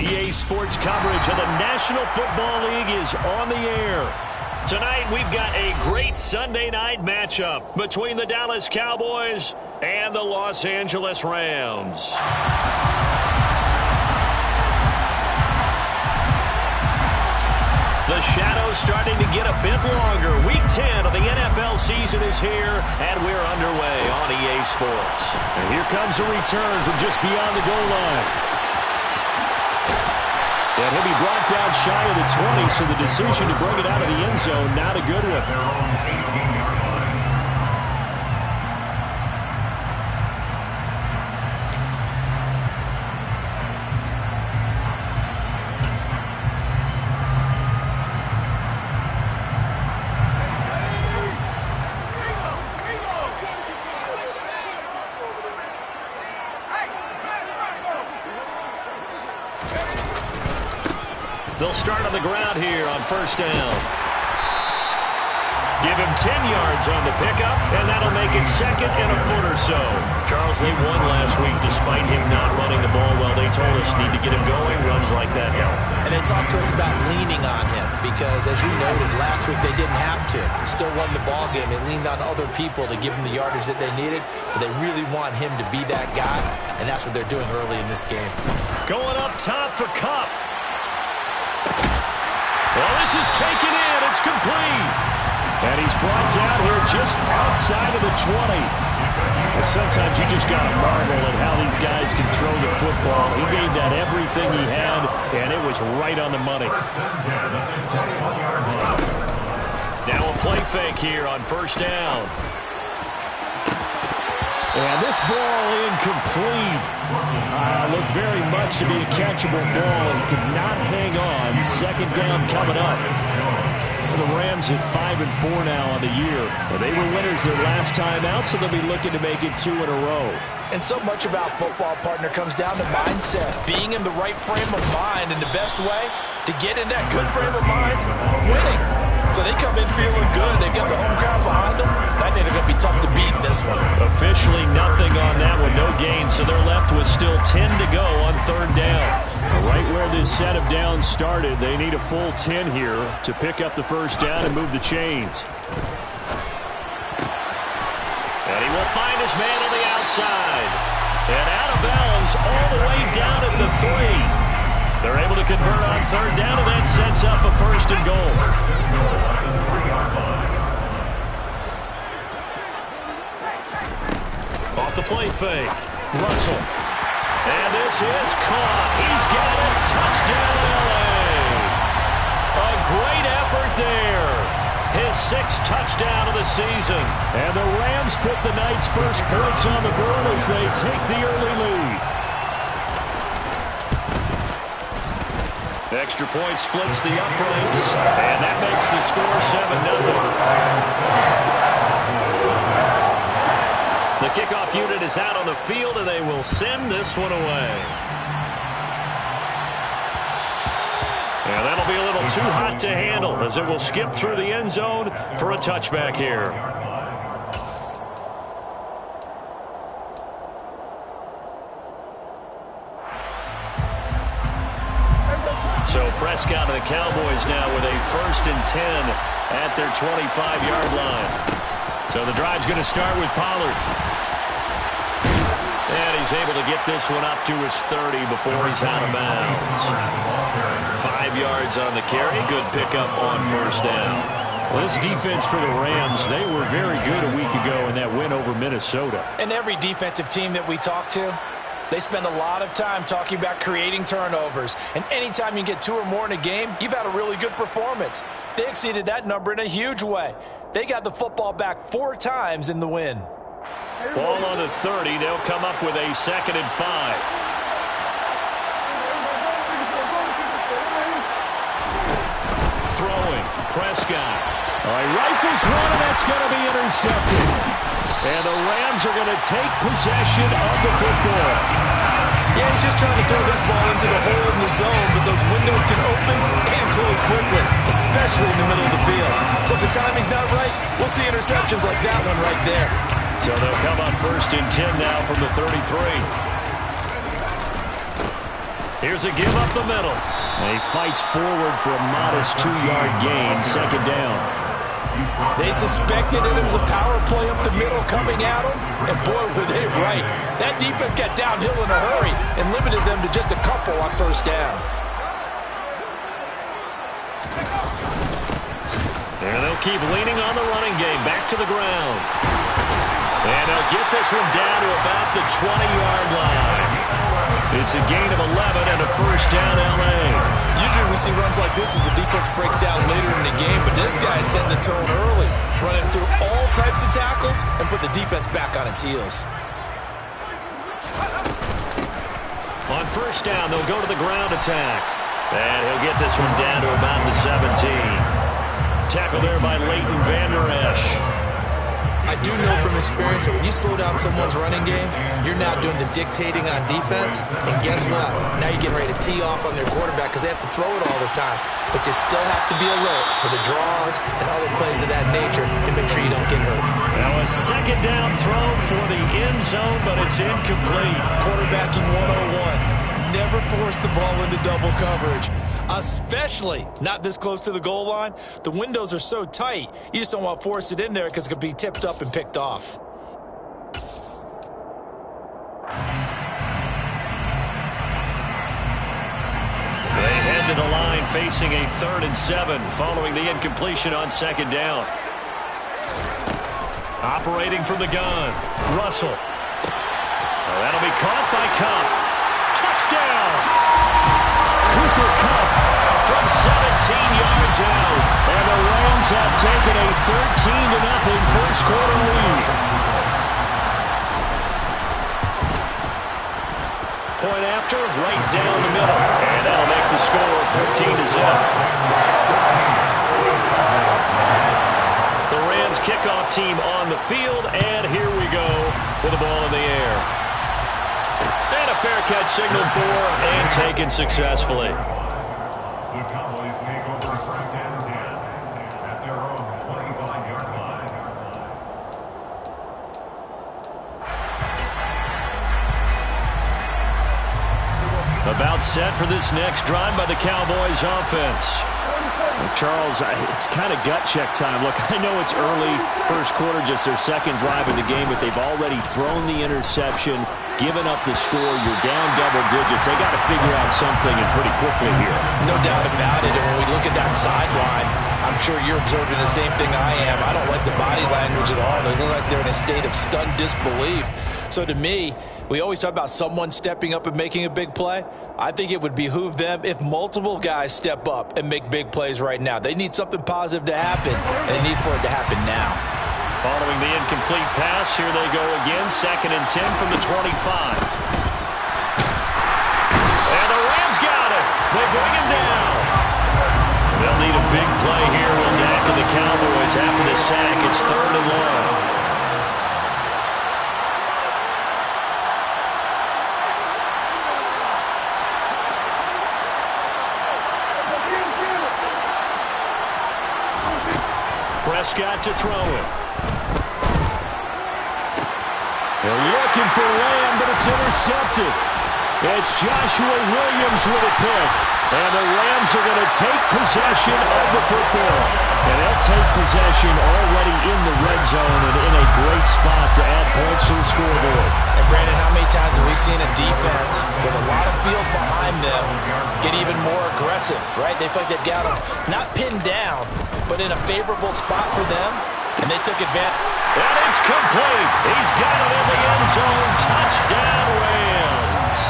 EA Sports coverage of the National Football League is on the air. Tonight, we've got a great Sunday night matchup between the Dallas Cowboys and the Los Angeles Rams. The shadow's starting to get a bit longer. Week 10 of the NFL season is here, and we're underway on EA Sports. And here comes a return from just beyond the goal line. And he'll be brought down shy of the 20, so the decision to bring it out of the end zone, not a good one. They'll start on the ground here on first down. Give him 10 yards on the pickup, and that'll make it second and a foot or so. Charles, they won last week despite him not running the ball well. They told us need to get him going. Runs like that help. And they talked to us about leaning on him because, as you noted, last week they didn't have to. Still won the ball game. They leaned on other people to give them the yardage that they needed, but they really want him to be that guy, and that's what they're doing early in this game. Going up top for Kupp. Well, this is taken in. It's complete. And he's brought down here just outside of the 20. Well, sometimes you just got to marvel at how these guys can throw the football. He gave that everything he had, and it was right on the money. Now a play fake here on first down. And this ball incomplete. Looked very much to be a catchable ball and could not hang on. Second down coming up. The Rams at 5-4 now on the year. Well, they were winners their last time out, so they'll be looking to make it 2 in a row. And so much about football, partner, comes down to mindset. Being in the right frame of mind, and the best way to get in that good frame of mind, winning. So they come in feeling good. They've got the home crowd behind them. I think they're going to be tough to beat in this one. Officially nothing on that one, no gain. So they're left with still 10 to go on third down. Right where this set of downs started, they need a full 10 here to pick up the first down and move the chains. And he will find his man on the outside. And out of bounds all the way down at the 3. They're able to convert on third down, and that sets up a first and goal. Off the play fake. Russell. And this is caught. He's got it. Touchdown, LA. A great effort there. His 6th touchdown of the season. And the Rams put the night's first points on the board as they take the early lead. The extra point splits the uprights, and that makes the score 7-0. The kickoff unit is out on the field, and they will send this one away. And that'll be a little too hot to handle as it will skip through the end zone for a touchback here. So Prescott and the Cowboys now with a 1st and 10 at their 25-yard line. So the drive's going to start with Pollard. And he's able to get this one up to his 30 before he's out of bounds. 5 yards on the carry. Good pickup on first down. Well, this defense for the Rams, they were very good a week ago in that win over Minnesota. And every defensive team that we talk to, they spend a lot of time talking about creating turnovers. And anytime you get 2 or more in a game, you've had a really good performance. They exceeded that number in a huge way. They got the football back 4 times in the win. Ball on the 30. They'll come up with a 2nd and 5. Throwing. Prescott. All right, rifles one, and that's going to be intercepted. And the Rams are going to take possession of the football. Yeah, he's just trying to throw this ball into the hole in the zone, but those windows can open and close quickly, especially in the middle of the field. So if the timing's not right, we'll see interceptions like that one right there. So they'll come on 1st and 10 now from the 33. Here's a give up the middle. And he fights forward for a modest 2-yard gain, second down. They suspected it was a power play up the middle coming at them, and boy, were they right. That defense got downhill in a hurry and limited them to just a couple on first down. And they'll keep leaning on the running game. Back to the ground. And they'll get this one down to about the 20-yard line. It's a gain of 11 and a first down, L.A. Usually we see runs like this as the defense breaks down later in the game, but this guy's setting the tone early, running through all types of tackles and put the defense back on its heels. On first down, they'll go to the ground attack. And he'll get this one down to about the 17. Tackle there by Leighton Vander Esch. I do know from experience that when you slow down someone's running game, you're now doing the dictating on defense. And guess what? Now you're getting ready to tee off on their quarterback because they have to throw it all the time. But you still have to be alert for the draws and other plays of that nature and make sure you don't get hurt. Now a second down throw for the end zone, but it's incomplete. Quarterbacking 101. Never force the ball into double coverage, especially not this close to the goal line. The windows are so tight, you just don't want to force it in there because it could be tipped up and picked off. They head to the line facing a 3rd and 7 following the incompletion on second down. Operating from the gun, Russell. Oh, that'll be caught by Cup. Touchdown! Cooper Kupp from 17 yards out. And the Rams have taken a 13-0 first quarter lead. Point after, right down the middle. And that'll make the score 14-0. The Rams kickoff team on the field. And here we go with the ball in the air. And a fair catch signaled for and taken successfully. The Cowboys take over first and 10 at their own 25-yard line. About set for this next drive by the Cowboys offense. Charles, it's kind of gut check time. Look, I know it's early, first quarter, just their second drive of the game, but they've already thrown the interception, given up the score. You're down double digits. They got to figure out something and pretty quickly here. No doubt about it. And when we look at that sideline, I'm sure you're observing the same thing I am. I don't like the body language at all. They look like they're in a state of stunned disbelief. So to me, we always talk about someone stepping up and making a big play. I think it would behoove them if multiple guys step up and make big plays right now. They need something positive to happen, and they need for it to happen now. Following the incomplete pass, here they go again, 2nd and 10 from the 25. And the Rams got it. They bring him down. They'll need a big play here. Will Dak and the Cowboys after the sack. It's 3rd and long. Prescott to throw it. They're looking for Lamb, but it's intercepted. It's Joshua Williams with a pick. And the Rams are going to take possession of the football. And they'll take possession already in the red zone and in a great spot to add points to the scoreboard. And Brandon, how many times have we seen a defense with a lot of field behind them get even more aggressive, right? They feel like they've got them not pinned down, but in a favorable spot for them, and they took advantage. And it's complete. He's got it in the end zone. Touchdown, Rams.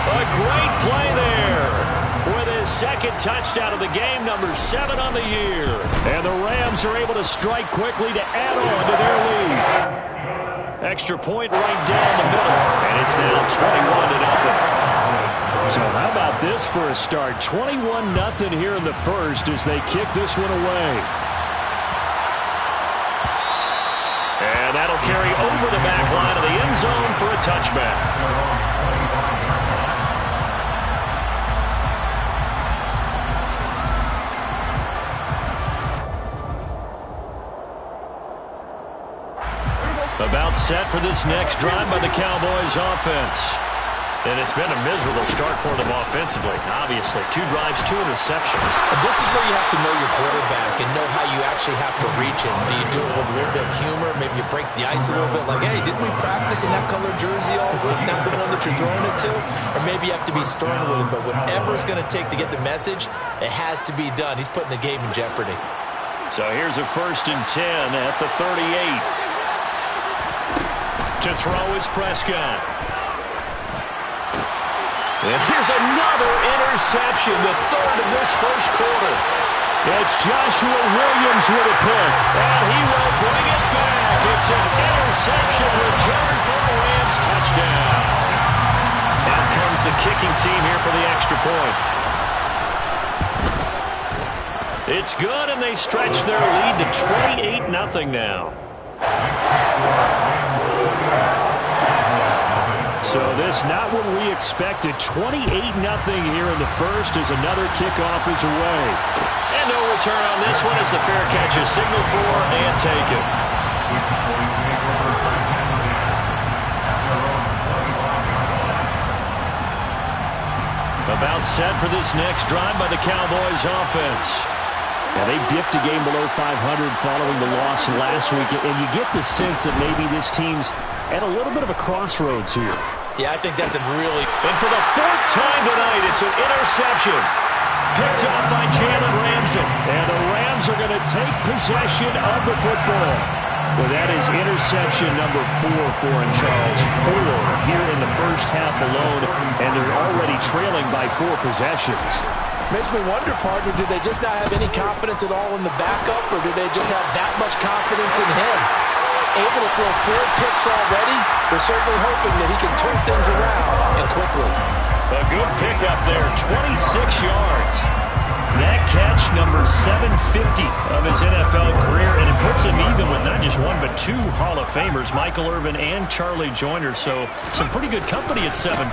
A great play there with his 2nd touchdown of the game, number 7 on the year. And the Rams are able to strike quickly to add on to their lead. Extra point right down the middle, and it's now 21-0. So how about this for a start? 21-0 here in the first as they kick this one away. And that'll carry over the back line of the end zone for a touchback. About set for this next drive by the Cowboys offense. And it's been a miserable start for them offensively, obviously. 2 drives, 2 interceptions. And this is where you have to know your quarterback and know how you actually have to reach him. Do you do it with a little bit of humor? Maybe you break the ice a little bit like, hey, didn't we practice in that colored jersey all week, not the one that you're throwing it to? Or maybe you have to be stern with him. But whatever it's going to take to get the message, it has to be done. He's putting the game in jeopardy. So here's a 1st and 10 at the 38. To throw is Prescott. And here's another interception, the 3rd of this first quarter. It's Joshua Williams with a pick. And he will bring it back. It's an interception return for a Rams touchdown. Out comes the kicking team here for the extra point. It's good, and they stretch their lead to 28-0 now. So this not what we expected. 28-0 here in the first as another kickoff is away. And no return on this one as the fair catch is signaled for and taken. About set for this next drive by the Cowboys offense. Now, they dipped a game below 500 following the loss last week, and you get the sense that maybe this team's at a little bit of a crossroads here. Yeah, I think that's a really... And for the 4th time tonight, it's an interception. Picked up by Jalen Ramsey. And the Rams are going to take possession of the football. Well, that is interception number 4 for him, Charles. 4 here in the first half alone, and they're already trailing by 4 possessions. Makes me wonder, partner, do they just not have any confidence at all in the backup, or do they just have that much confidence in him? Able to throw 4 picks already, they're certainly hoping that he can turn things around and quickly. A good pickup there, 26 yards. That catch, number 750 of his NFL career, and it puts him even with not just 1 but 2 Hall of Famers, Michael Irvin and Charlie Joyner. So some pretty good company at 750.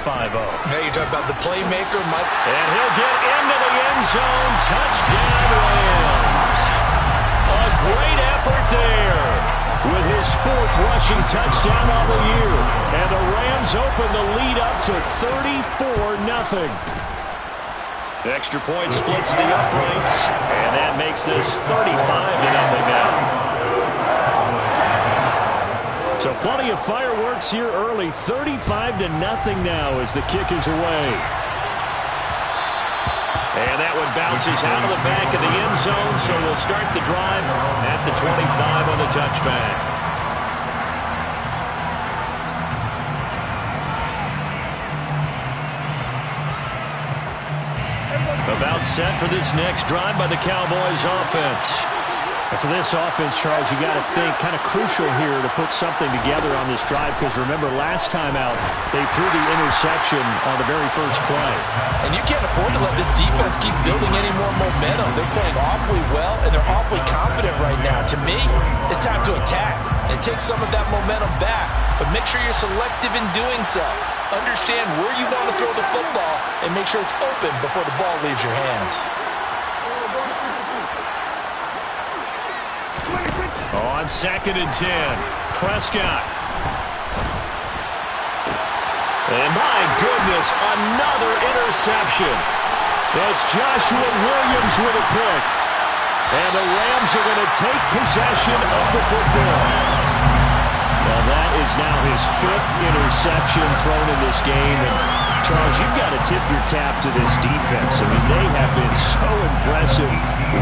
Hey, you talk about the playmaker, Mike. And he'll get into the end zone. Touchdown, Rams. A great effort there. With his 4th rushing touchdown on the year. And the Rams open the lead up to 34-0. Extra point splits the uprights, and that makes this 35-0 now. So plenty of fireworks here early. 35-0 now as the kick is away. And that one bounces out of the back of the end zone, so we'll start the drive at the 25 on the touchback. About set for this next drive by the Cowboys offense. And for this offense, Charles, you got to think kind of crucial here to put something together on this drive, because remember last time out they threw the interception on the very first play. And you can't afford to let this defense keep building any more momentum. They're playing awfully well, and they're awfully confident right now. To me, it's time to attack and take some of that momentum back, but make sure you're selective in doing so. Understand where you want to throw the football and make sure it's open before the ball leaves your hands. On 2nd and 10, Prescott. And my goodness, another interception. That's Joshua Williams with a pick. And the Rams are going to take possession of the football. Well, that is now his 5th interception thrown in this game. And Charles, you've got to tip your cap to this defense. I mean, they have been so impressive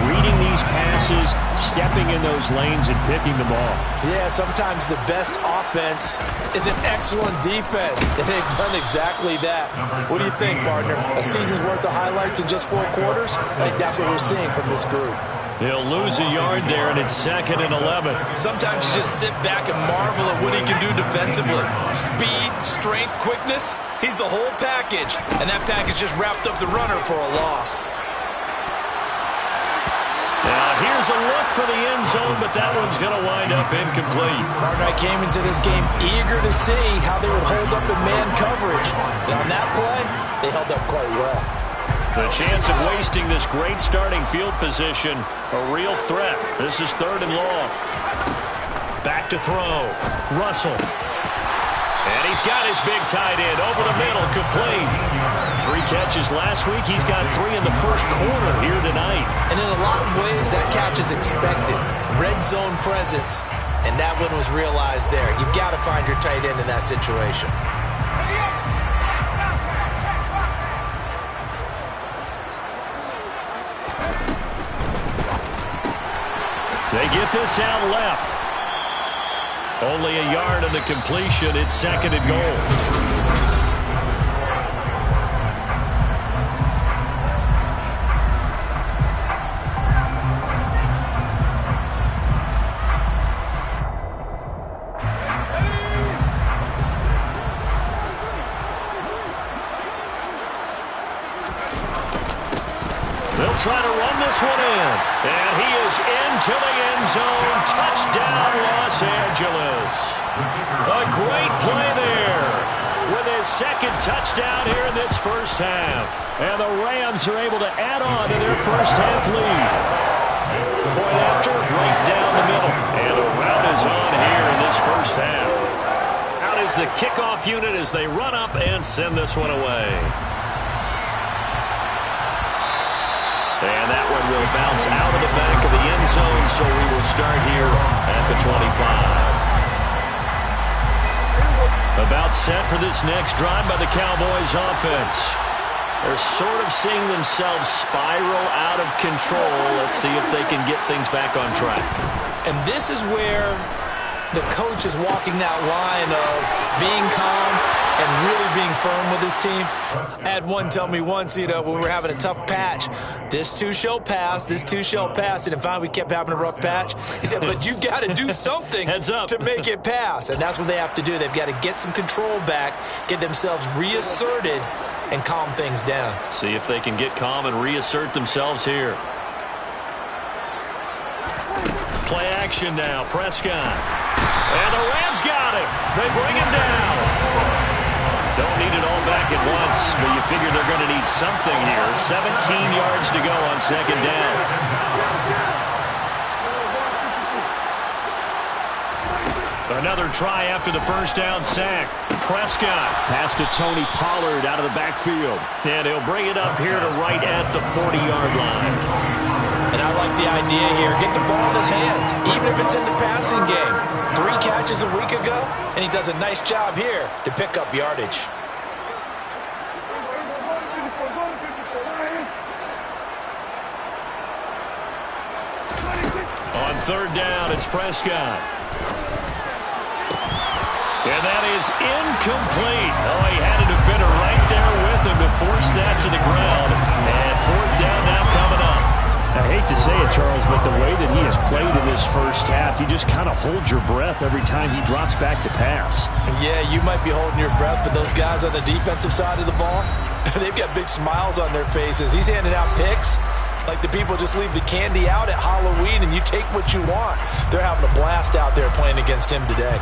reading these passes, stepping in those lanes, and picking them off. Yeah, sometimes the best offense is an excellent defense, and they've done exactly that. What do you think, partner? A season's worth of highlights in just 4 quarters? I think that's what we're seeing from this group. He'll lose a yard there, and it's 2nd and 11. Sometimes you just sit back and marvel at what he can do defensively. Speed, strength, quickness, he's the whole package. And that package just wrapped up the runner for a loss. Now, here's a look for the end zone, but that one's going to wind up incomplete. Partner, I came into this game eager to see how they would hold up in man coverage. And on that play, they held up quite well. The chance of wasting this great starting field position, a real threat. This is 3rd and long. Back to throw. Russell. And he's got his big tight end over the middle, complete. 3 catches last week. He's got 3 in the first quarter here tonight. And in a lot of ways, that catch is expected. Red zone presence, and that one was realized there. You've got to find your tight end in that situation. They get this out left. Only a yard of the completion. It's 2nd and goal. They'll try to run this one in. And he is into the end zone. Touchdown, Los Angeles. A great play there with his 2nd touchdown here in this first half. And the Rams are able to add on to their first half lead. Point after, right down the middle. And a rout is on here in this first half. Out is the kickoff unit as they run up and send this one away. And that one will bounce out of the back of the end zone, so we will start here at the 25. About set for this next drive by the Cowboys offense. They're sort of seeing themselves spiral out of control. Let's see if they can get things back on track. And this is where the coach is walking that line of being calm and really being firm with his team. I had one tell me once, when we were having a tough patch, this too shall pass, this too shall pass. And finally we kept having a rough patch. He said, but you've got to do something Heads up. to make it pass. And that's what they have to do. They've got to get some control back, get themselves reasserted, and calm things down. See if they can get calm and reassert themselves here. Play action now, Prescott. And the Rams got him. They bring him down. Don't need it all back at once, but you figure they're going to need something here. 17 yards to go on 2nd down. Another try after the first down sack. Prescott. Pass to Tony Pollard out of the backfield. And he'll bring it up here to right at the 40-yard line. And I like the idea here. Get the ball in his hands, even if it's in the passing game. 3 catches a week ago, and he does a nice job here to pick up yardage. On 3rd down, it's Prescott. And that is incomplete. Oh, he had a defender right there with him to force that to the ground. And 4th down now coming up. I hate to say it, Charles, but the way that he has played in this first half, you just kind of hold your breath every time he drops back to pass. Yeah, you might be holding your breath, but those guys on the defensive side of the ball, they've got big smiles on their faces. He's handing out picks like the people just leave the candy out at Halloween and you take what you want. They're having a blast out there playing against him today.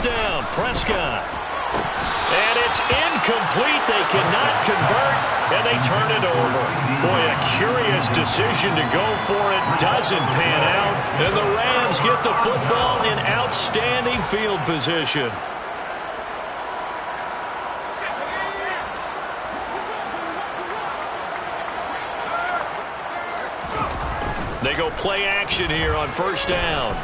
Down, Prescott. And it's incomplete. They cannot convert, and they turn it over. Boy, a curious decision to go for it. Doesn't pan out, and the Rams get the football in outstanding field position. They go play action here on 1st down.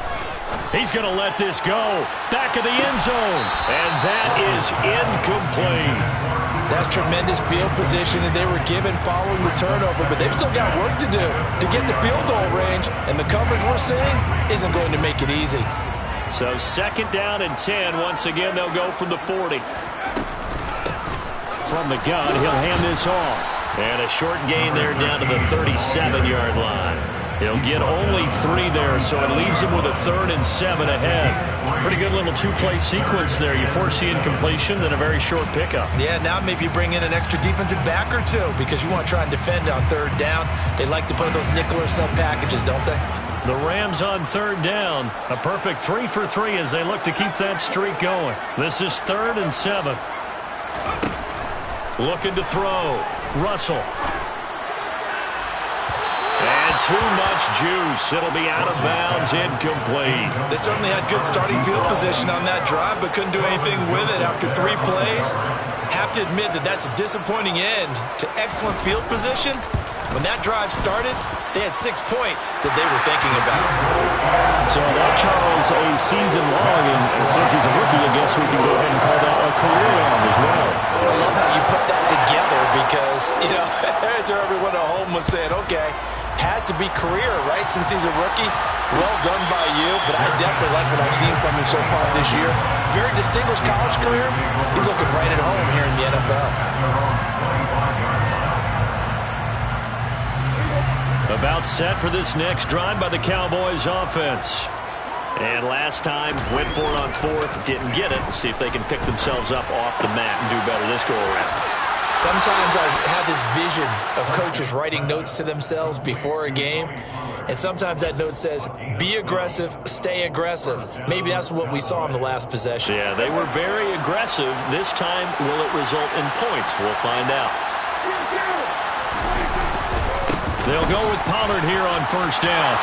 He's going to let this go. Back of the end zone. And that is incomplete. That's tremendous field position that they were given following the turnover, but they've still got work to do to get the field goal range, and the coverage we're seeing isn't going to make it easy. So 2nd down and 10. Once again, they'll go from the 40. From the gun, he'll hand this off. And a short gain there down to the 37-yard line. He'll get only 3 there, so it leaves him with a 3rd and 7 ahead. Pretty good little 2-play sequence there. You force the incompletion, then a very short pickup. Yeah, now maybe you bring in an extra defensive back or 2 because you want to try and defend on 3rd down. They like to play those nickel or sub packages, don't they? The Rams on 3rd down. A perfect 3 for 3 as they look to keep that streak going. This is 3rd and 7. Looking to throw. Russell. And too much juice. It'll be out of bounds, incomplete. They certainly had good starting field position on that drive, but couldn't do anything with it after 3 plays. Have to admit that that's a disappointing end to excellent field position. When that drive started, they had 6 points that they were thinking about. So that, Charles, a season long, and since he's a rookie, I guess we can go ahead and call that a career long as well. I love how you put that together because, you know, as everyone at home was saying, okay, has to be career, right, since he's a rookie. Well done by you, but I definitely like what I've seen from him so far this year. Very distinguished college career. He's looking right at home here in the NFL. About set for this next drive by the Cowboys offense. And last time, went for it on 4th, didn't get it. See if they can pick themselves up off the mat and do better this go-around. Sometimes I have this vision of coaches writing notes to themselves before a game, and sometimes that note says, be aggressive, stay aggressive. Maybe that's what we saw in the last possession. Yeah, they were very aggressive. This time, will it result in points? We'll find out. They'll go with Pollard here on 1st down.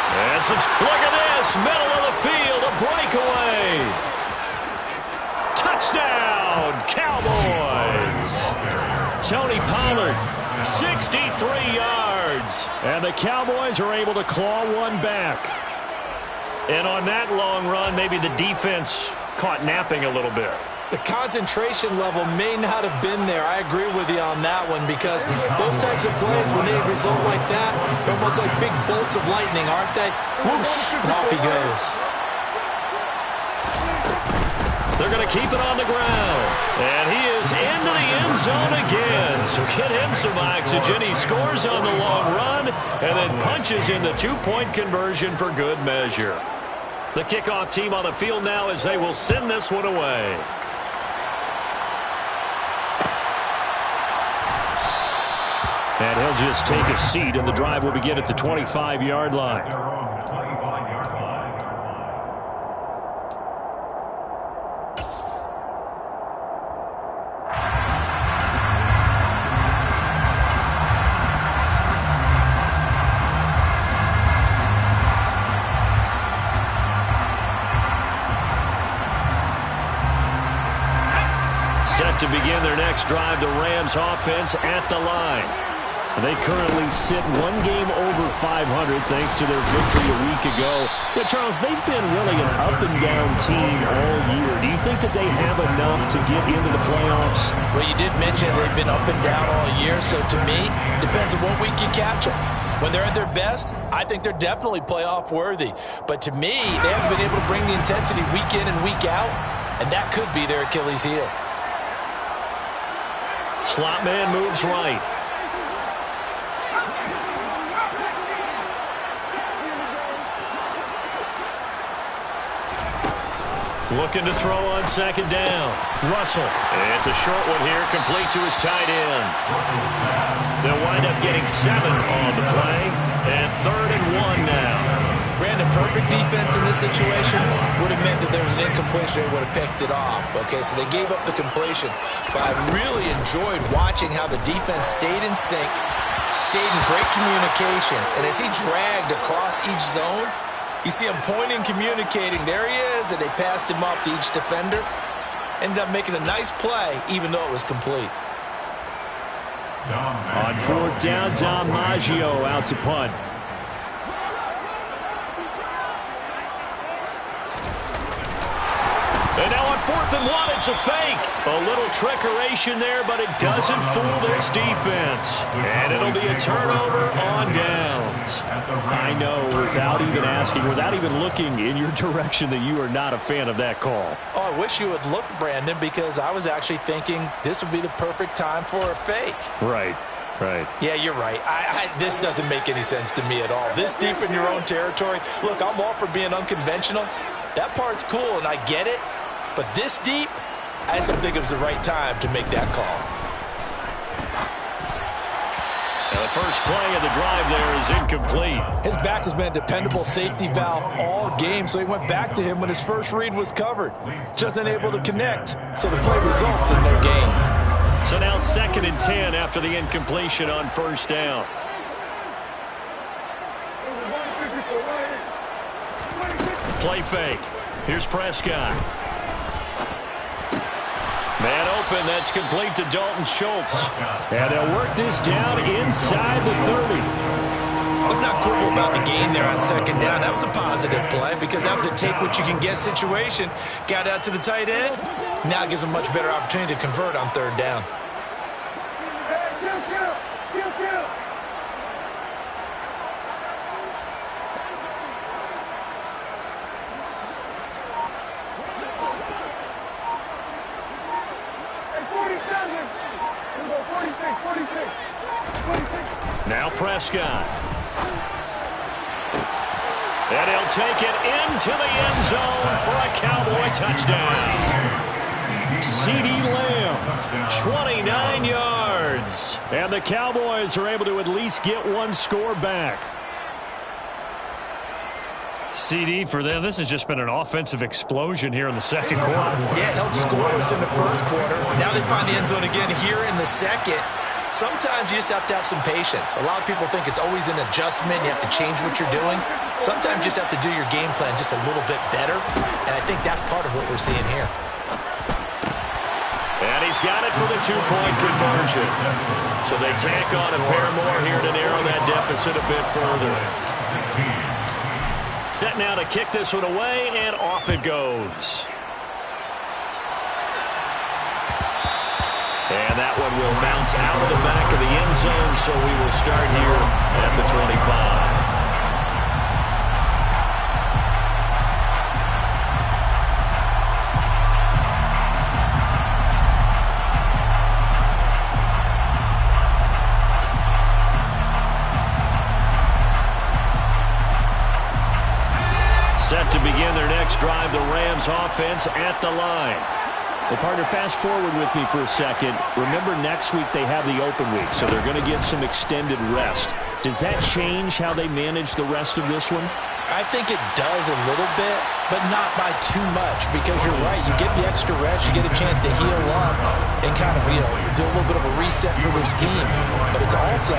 Look at this, middle of the field, a breakaway. Touchdown, Cowboys. Tony Pollard, 63 yards. And the Cowboys are able to claw one back. And on that long run, maybe the defense caught napping a little bit. The concentration level may not have been there. I agree with you on that one because those types of plays, when they result like that, they're almost like big bolts of lightning, aren't they? Whoosh, and off he goes. They're going to keep it on the ground. And he is into the end zone again. So get him some oxygen. He scores on the long run and then punches in the 2-point conversion for good measure. The kickoff team on the field now as they will send this one away. And he'll just take a seat, and the drive will begin at the 25-yard line. Set to begin their next drive, the Rams offense at the line. They currently sit 1 game over 500 thanks to their victory a week ago. Yeah, Charles, they've been really an up-and-down team all year. Do you think that they have enough to get into the playoffs? Well, you did mention they've been up and down all year, so to me, depends on what week you catch them. When they're at their best, I think they're definitely playoff-worthy. But to me, they haven't been able to bring the intensity week in and week out, and that could be their Achilles heel. Slot man moves right. Looking to throw on 2nd down. Russell. It's a short one here, complete to his tight end. They'll wind up getting 7 on the play. And 3rd and 1 now. Brandon, perfect defense in this situation would have meant that there was an incompletion. They would have picked it off. Okay, so they gave up the completion. But I really enjoyed watching how the defense stayed in sync, stayed in great communication. And as he dragged across each zone, you see him pointing, communicating. There he is, and they passed him off to each defender. Ended up making a nice play, even though it was complete. On 4th down, Dom Maggio out to punt. And now on 4th and 1. It's a fake. A little trickeration there, but it doesn't fool this defense. And it'll be a turnover on downs. I know, without even asking, without even looking in your direction, that you are not a fan of that call. Oh, I wish you would look, Brandon, because I was actually thinking this would be the perfect time for a fake. Right. Right. Yeah, you're right. This doesn't make any sense to me at all. This deep in your own territory, look, I'm all for being unconventional. That part's cool, and I get it. But this deep, I just don't think it was the right time to make that call. Now the first play of the drive there is incomplete. His back has been a dependable safety valve all game, so he went back to him when his first read was covered. Just unable to connect, so the play results in no gain. So now 2nd and 10 after the incompletion on 1st down. Play fake. Here's Prescott. Man open. That's complete to Dalton Schultz. And they'll work this down inside the 30. Let's not quibble about the gain there on 2nd down. That was a positive play because that was a take-what-you-can-get situation. Got out to the tight end. Now it gives them much better opportunity to convert on 3rd down. Now Prescott. And he'll take it into the end zone for a Cowboy touchdown. CeeDee Lamb, 29 yards. and the Cowboys are able to at least get one score back. CD for them, this has just been an offensive explosion here in the 2nd quarter. Yeah, held scoreless in the 1st quarter. Now they find the end zone again here in the 2nd. Sometimes you just have to have some patience. A lot of people think it's always an adjustment. You have to change what you're doing. Sometimes you just have to do your game plan just a little bit better, and I think that's part of what we're seeing here. And he's got it for the 2-point conversion. So they tack on a pair more here to narrow that deficit a bit further. Set now to kick this one away, and off it goes. And that one will bounce out of the back of the end zone, so we will start here at the 25. Set to begin their next drive, the Rams offense at the line. Well, partner, fast forward with me for a second. Remember, next week they have the open week, so they're going to get some extended rest. Does that change how they manage the rest of this one? I think it does a little bit, but not by too much, because you're right. You get the extra rest, you get a chance to heal up and kind of, do a little bit of a reset for this team. But it's also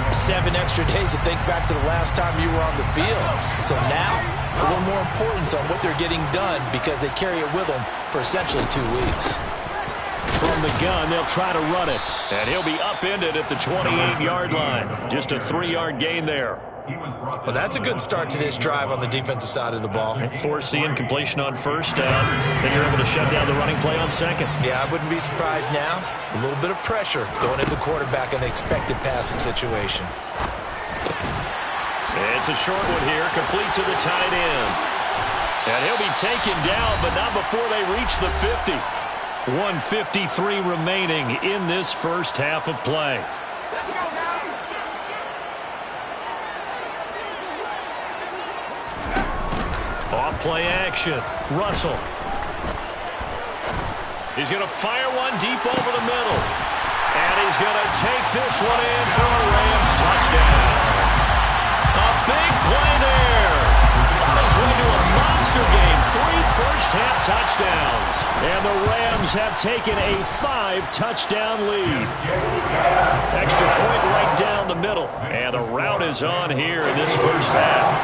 7 extra days to think back to the last time you were on the field. So now, a little more importance on what they're getting done because they carry it with them for essentially 2 weeks. From the gun, they'll try to run it. And he'll be upended at the 28-yard line. Just a 3-yard gain there. Well, that's a good start to this drive on the defensive side of the ball. Force the incompletion on 1st down. Then you're able to shut down the running play on 2nd. Yeah, I wouldn't be surprised now. A little bit of pressure going into the quarterback in the expected passing situation. It's a short one here, complete to the tight end. And he'll be taken down, but not before they reach the 50. 1:53 remaining in this first half of play. Off play action. Russell. He's going to fire one deep over the middle. And he's going to take this one in for a Rams touchdown. A big play there. On his way to a monster game. 3 first-half touchdowns. And the Rams have taken a 5-touchdown lead. Extra point right down the middle. And the route is on here in this first half.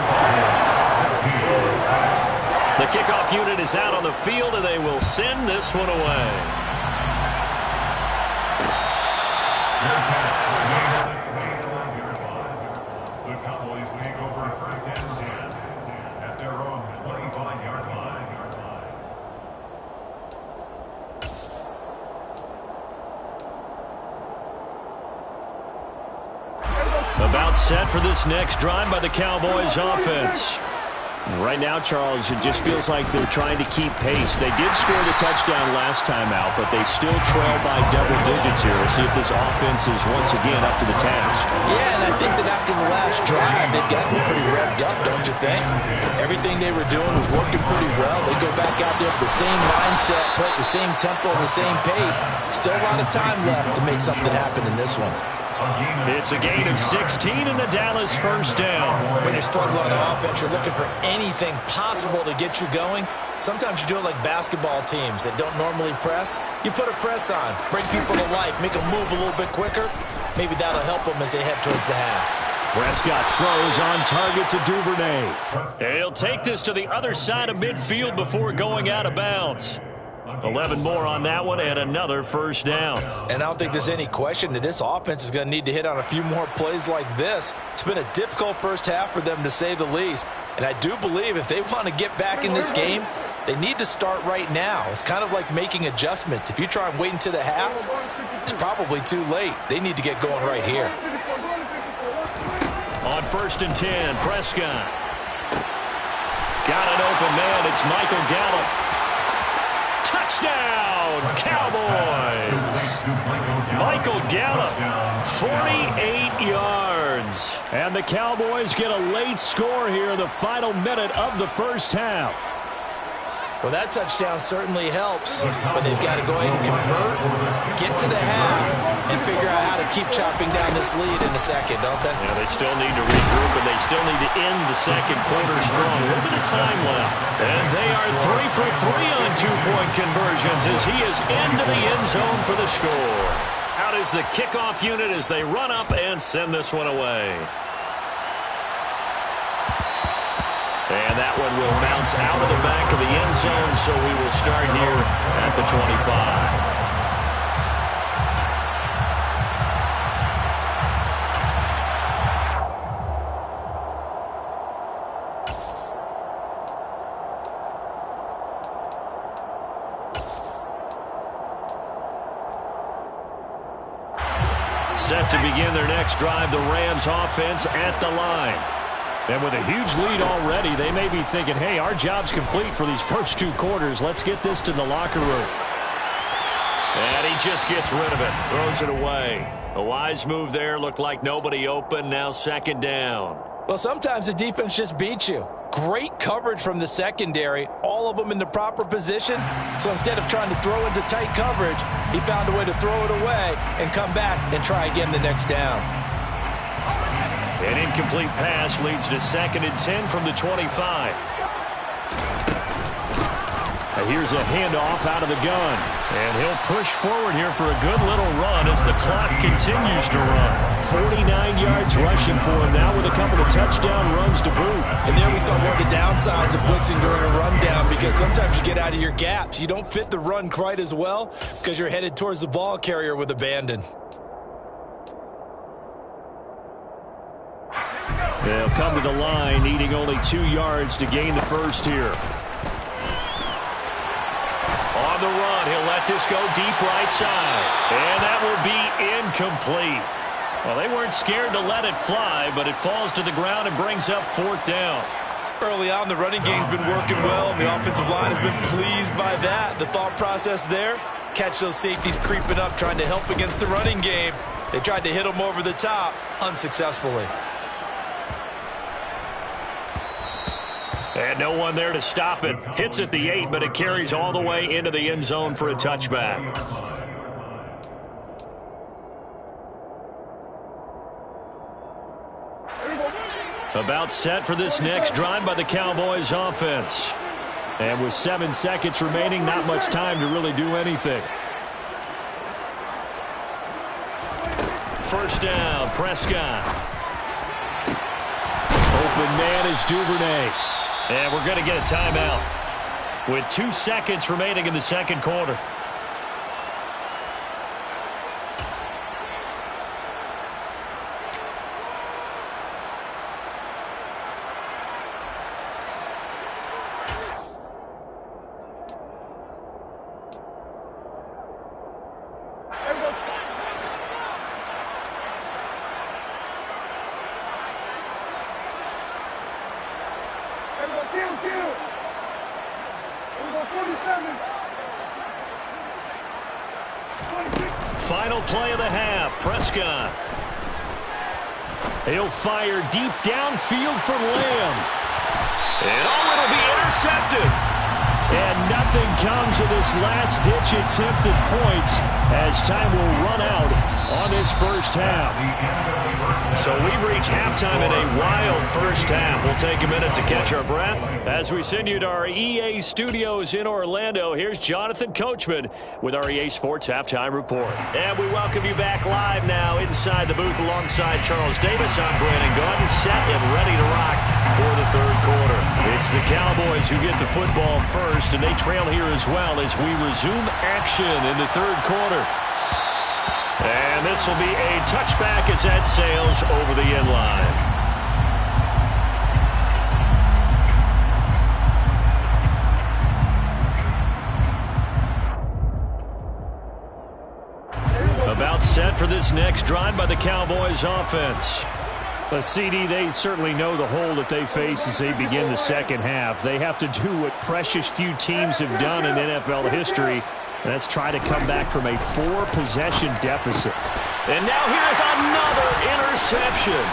The kickoff unit is out on the field, and they will send this one away. The Cowboys take over 1st and 10 at their own 25-yard line. About set for this next drive by the Cowboys offense. Right now, Charles, it just feels like they're trying to keep pace. They did score the touchdown last time out, but they still trail by double digits here. We'll see if this offense is once again up to the task. Yeah, and I think that after the last drive, they've gotten pretty revved up, don't you think? Everything they were doing was working pretty well. They go back out there with the same mindset, play at the same tempo and the same pace. Still a lot of time left to make something happen in this one. It's a gain of 16 and a Dallas first down. When you struggle on offense, you're looking for anything possible to get you going. Sometimes you do it like basketball teams that don't normally press. You put a press on, bring people to life, make them move a little bit quicker. Maybe that'll help them as they head towards the half. Prescott throws on target to Duvernay. And he'll take this to the other side of midfield before going out of bounds. 11 more on that one and another first down. And I don't think there's any question that this offense is going to need to hit on a few more plays like this. It's been a difficult first half for them, to say the least. And I do believe if they want to get back in this game, they need to start right now. It's kind of like making adjustments. If you try and wait until the half, it's probably too late. They need to get going right here. On 1st and 10, Prescott. Got an open man. It's Michael Gallup. Touchdown, Cowboys! Michael Gallup, 48 yards. And the Cowboys get a late score here in the final minute of the first half. Well, that touchdown certainly helps, but they've got to go ahead and convert, get to the half, and figure out how to keep chopping down this lead in the second, don't they? Yeah, they still need to regroup, and they still need to end the second quarter strong. A little bit of time left. And they are 3 for 3 on two-point conversions as he is into the end zone for the score. Out is the kickoff unit as they run up and send this one away. And that one will bounce out of the back of the end zone, so we will start here at the 25. Set to begin their next drive, the Rams offense at the line. And with a huge lead already, they may be thinking, hey, our job's complete for these first two quarters. Let's get this to the locker room. And he just gets rid of it, throws it away. A wise move there, looked like nobody open, now second down. Well, sometimes the defense just beats you. Great coverage from the secondary, all of them in the proper position. So instead of trying to throw into tight coverage, he found a way to throw it away and come back and try again the next down. An incomplete pass leads to 2nd and 10 from the 25. Here's a handoff out of the gun. And he'll push forward here for a good little run as the clock continues to run. 49 yards rushing for him now with a couple of touchdown runs to boot. And there we saw one of the downsides of blitzing during a rundown, because sometimes you get out of your gaps. You don't fit the run quite as well because you're headed towards the ball carrier with abandon. They'll come to the line, needing only 2 yards to gain the first here. On the run, he'll let this go deep right side. And that will be incomplete. Well, they weren't scared to let it fly, but it falls to the ground and brings up 4th down. Early on, the running game's been working well, and the offensive line has been pleased by that. The thought process there, catch those safeties creeping up, trying to help against the running game. They tried to hit them over the top, unsuccessfully. And no one there to stop it. Hits at the 8, but it carries all the way into the end zone for a touchback. About set for this next drive by the Cowboys offense. And with 7 seconds remaining, not much time to really do anything. First down, Prescott. Open man is Duvernay. And we're going to get a timeout with 2 seconds remaining in the second quarter. Final play of the half. Prescott. He'll fire deep downfield for Lamb. And it'll be intercepted. And nothing comes of this last-ditch attempted points as time will run out on this first half. So we've reached halftime in a wild first half. We'll take a minute to catch our breath. As we send you to our EA studios in Orlando, here's Jonathan Coachman with our EA Sports Halftime Report. And we welcome you back live now inside the booth alongside Charles Davis. I'm Brandon Gordon, set and ready to rock for the third quarter. It's the Cowboys who get the football first, and they trail here as well as we resume action in the third quarter. And this will be a touchback as that sails over the end line. About set for this next drive by the Cowboys offense. But CD, they certainly know the hole that they face as they begin the second half. They have to do what precious few teams have done in NFL history. Let's try to come back from a 4-possession deficit. And now here's another interception.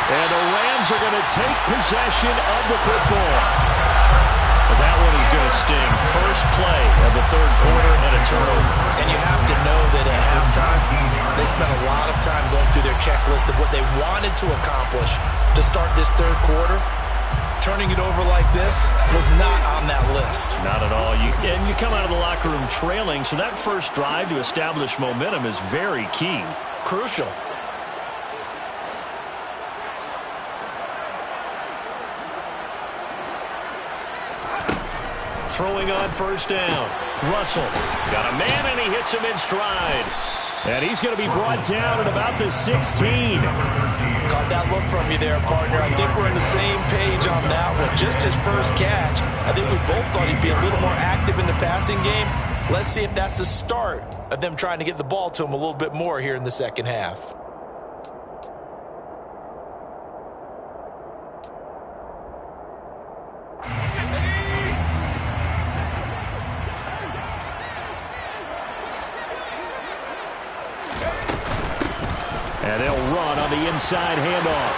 And the Rams are going to take possession of the football. Well, that one is going to sting. First play of the third quarter and a turnover. And you have to know that at halftime, they spent a lot of time going through their checklist of what they wanted to accomplish to start this third quarter. Turning it over like this was not on that list. Not at all. And you come out of the locker room trailing, so that first drive to establish momentum is very key. Crucial. Throwing on first down. Russell got a man, and he hits him in stride. And he's going to be brought down at about the 16. Caught that look from you there, partner. I think we're on the same page on that one. Just his first catch. I think we both thought he'd be a little more active in the passing game. Let's see if that's the start of them trying to get the ball to him a little bit more here in the second half. And they'll run on the inside handoff.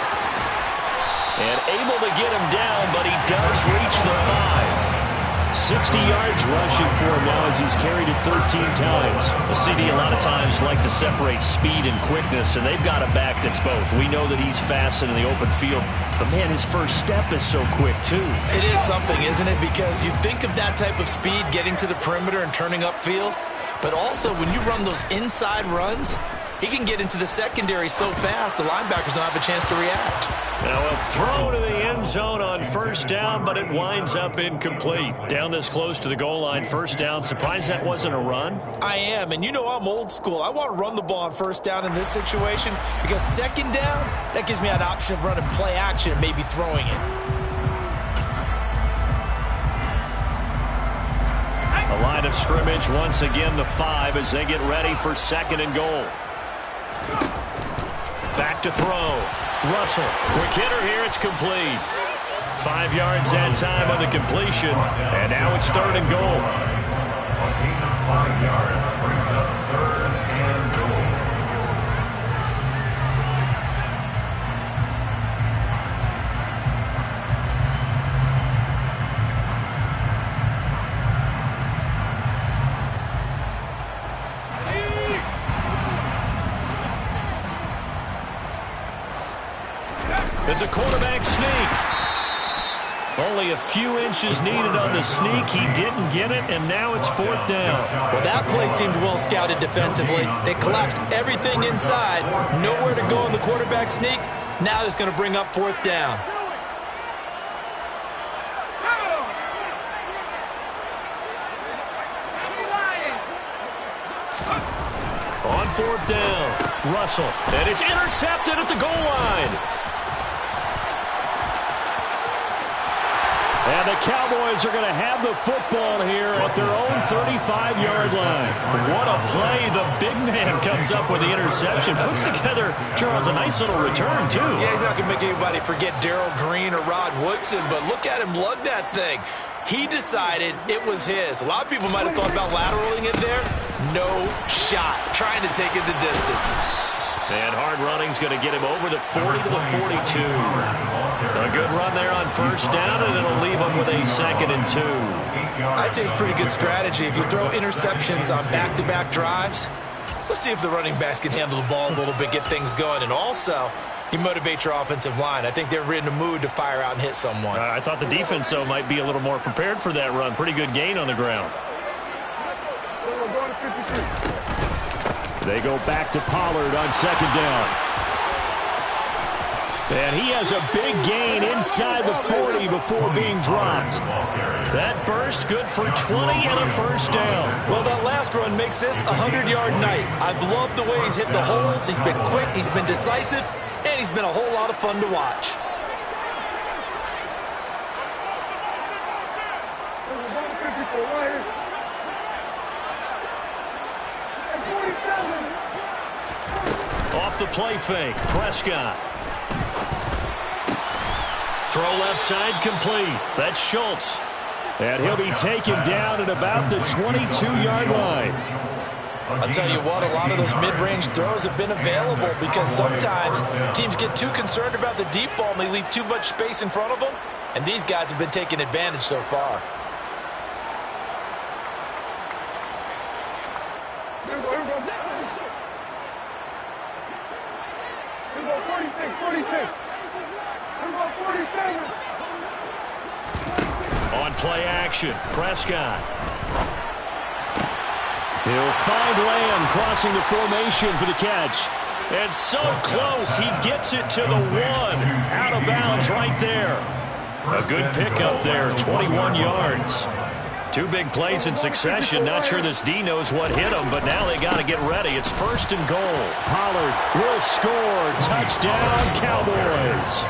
And able to get him down, but he does reach the 5. 60 yards rushing for him now as he's carried it 13 times. The CD a lot of times like to separate speed and quickness, and they've got a back that's both. We know that he's fast in the open field, but man, his first step is so quick too. It is something, isn't it? Because you think of that type of speed getting to the perimeter and turning upfield, but also when you run those inside runs, he can get into the secondary so fast, the linebackers don't have a chance to react. Now a throw to the end zone on first down, but it winds up incomplete. Down this close to the goal line, first down. Surprised that wasn't a run? I am, and you know I'm old school. I want to run the ball on first down in this situation because second down, that gives me an option of running play action and maybe throwing it. A line of scrimmage, once again the 5 as they get ready for second and goal. Back to throw. Russell, quick hitter here, it's complete. 5 yards that time on the completion, and now it's third and goal. 5 yards brings up third and goal. It's a quarterback sneak. Only a few inches needed on the sneak. He didn't get it, and now it's fourth down. Well, that play seemed well scouted defensively. They collapsed everything inside. Nowhere to go on the quarterback sneak. Now it's going to bring up fourth down. On fourth down, Russell, and it's intercepted at the goal line. And the Cowboys are going to have the football here at their own 35-yard line. What a play. The big man comes up with the interception. Puts together, Charles, a nice little return, too. Yeah, he's not going to make anybody forget Darrell Green or Rod Woodson, but look at him lug that thing. He decided it was his. A lot of people might have thought about lateraling it there. No shot. Trying to take it the distance. And hard running's going to get him over the 40 to the 42. A good run there on first down, and it'll leave him with a 2nd and 2. I'd say it's pretty good strategy. If you throw interceptions on back-to-back drives, let's see if the running backs can handle the ball a little bit, get things going. And also, you motivate your offensive line. I think they're in the mood to fire out and hit someone. I thought the defense, though, might be a little more prepared for that run. Pretty good gain on the ground. They go back to Pollard on 2nd down. And he has a big gain inside the 40 before being dropped. That burst good for 20 and a first down. Well, that last run makes this a 100-yard night. I've loved the way he's hit the holes. He's been quick, he's been decisive, and he's been a whole lot of fun to watch. Off the play fake, Prescott. Throw left side complete. That's Schultz. And he'll be taken down at about the 22-yard line. I'll tell you what, a lot of those mid-range throws have been available because sometimes teams get too concerned about the deep ball and they leave too much space in front of them. And these guys have been taking advantage so far. On play action, Prescott. He'll find Lamb crossing the formation for the catch. And so close, he gets it to the 1. Out of bounds right there. A good pickup there, 21 yards. 2 big plays in succession. Not sure this D knows what hit him, but now they got to get ready. It's 1st and goal. Pollard will score. Touchdown, Cowboys.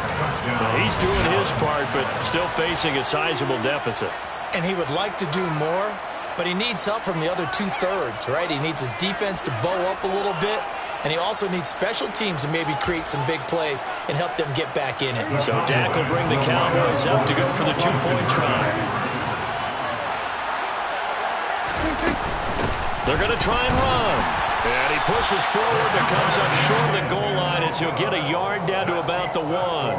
He's doing his part, but still facing a sizable deficit. And he would like to do more, but he needs help from the other 2/3, right? He needs his defense to bow up a little bit, and he also needs special teams to maybe create some big plays and help them get back in it. So Dak will bring the Cowboys up to go for the 2-point try. They're going to try and run. And he pushes forward but comes up short of the goal line as he'll get a yard down to about the 1.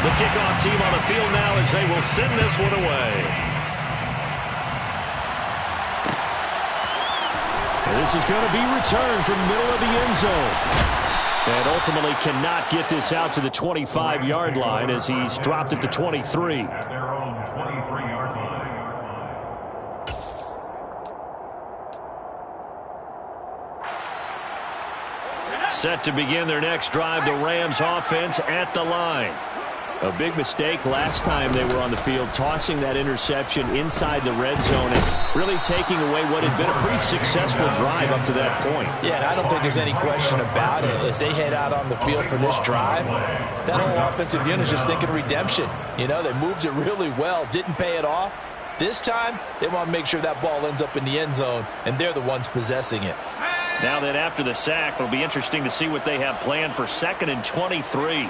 The kickoff team on the field now as they will send this one away. And this is going to be returned from the middle of the end zone. And ultimately cannot get this out to the 25-yard line as he's dropped at the 23. At their own 23-yard line. Set to begin their next drive, the Rams offense at the line. A big mistake last time they were on the field, tossing that interception inside the red zone and really taking away what had been a pretty successful drive up to that point. Yeah, and I don't think there's any question about it. As they head out on the field for this drive, that whole offensive unit is just thinking redemption. You know, they moved it really well, didn't pay it off. This time, they want to make sure that ball ends up in the end zone, and they're the ones possessing it. Now that after the sack, it'll be interesting to see what they have planned for 2nd and 23.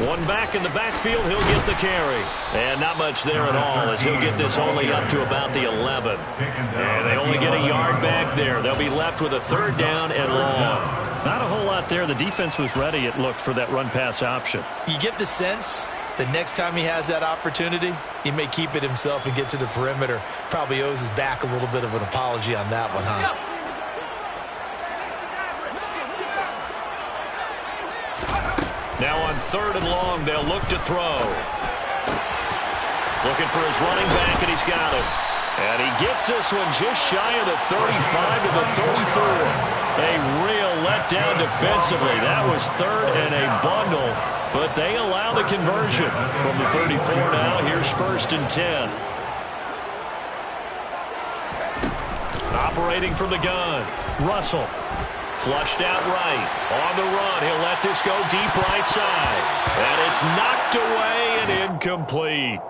One back in the backfield, he'll get the carry. And not much there at all as he'll get this only up to about the 11. And they only get a yard back there. They'll be left with a 3rd down and long. Not a whole lot there. The defense was ready, it looked, for that run-pass option. You get the sense the next time he has that opportunity, he may keep it himself and get to the perimeter. Probably owes his back a little bit of an apology on that one, huh? Now on 3rd and long, they'll look to throw. Looking for his running back, and he's got it. And he gets this one just shy of the 35 to the 34. A real letdown defensively. That was 3rd and a bundle, but they allow the conversion. From the 34 now, here's 1st and 10. Operating from the gun, Russell. Flushed out right. On the run, he'll let this go deep right side. And it's knocked away and incomplete.